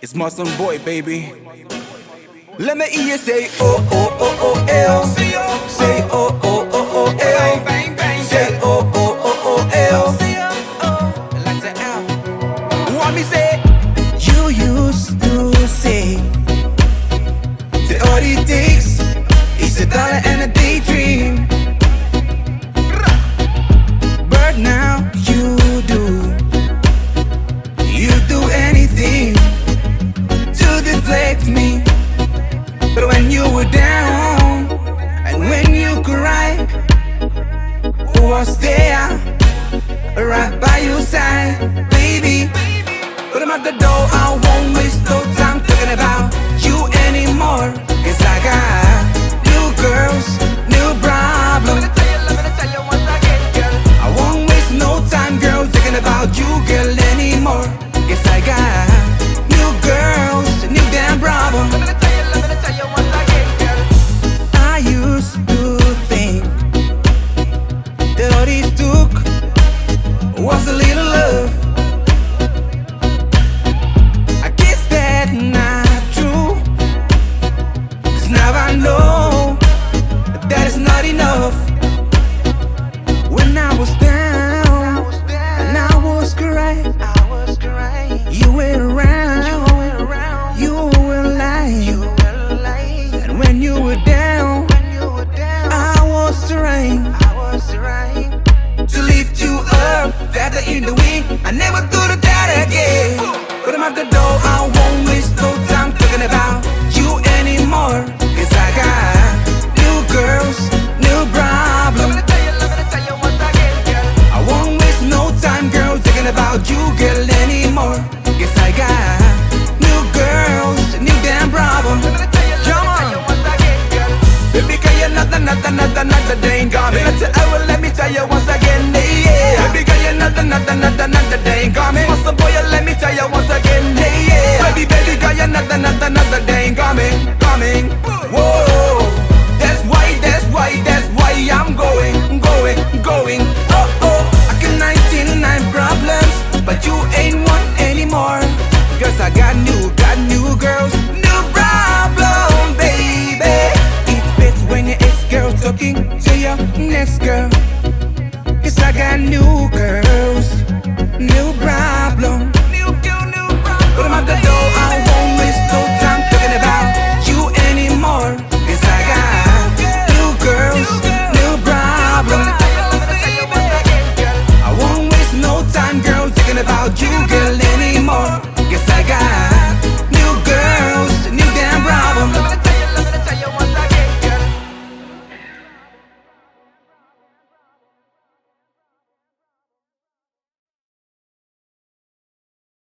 It's Muslim boy, baby. Let me hear you say oh oh oh oh L. Say oh oh oh oh L. Say oh oh oh oh L. Like the L. Want me say? You used to say that all it takes is $1 and a daydream. But now you do anything to deflect me. But when you were down and when you cried, who was there right by your side, baby? But I'm at the door, I won't waste no time talking about you anymore. 'Cause I got new girls, new problems. I won't waste no time, girl, thinking about you, girl, anymore. 'Cause I got new girls, new damn problem. I used to think that all this took was a little love. I guess that's not true, 'cause now I know that it's not enough. When I was down and I was crying, you were around, you were lying. And when you were down, I was trying to lift you up, feather in the wind. I never thought of that again. But I'm at the door, I won't waste no time talking about you anymore. 'Cause I got new girls, new problems. I won't waste no time, girl, thinking about you, girl, anymore. 'Cause I got new girls, new damn problem. Come on, baby, girl, you're another day ain't coming. Let me tell you once again, yeah. Baby, girl, you're another day ain't coming. Muscle boy, let me tell you once again, yeah. Baby, girl, you're another day ain't coming. Whoa, that's why I'm going. Oh, I got 99 problems, but you ain't one anymore. 'Cause I got new girls, new problem, baby. It's best when your ex-girl talking to your next girl. 'Cause I got new girls, new problem. But I'm at the door, I won't waste no time talking about you anymore. 'Cause I got new girls, new problem. I won't waste no time, girl, thinking about you, girl, anymore. 'Cause I got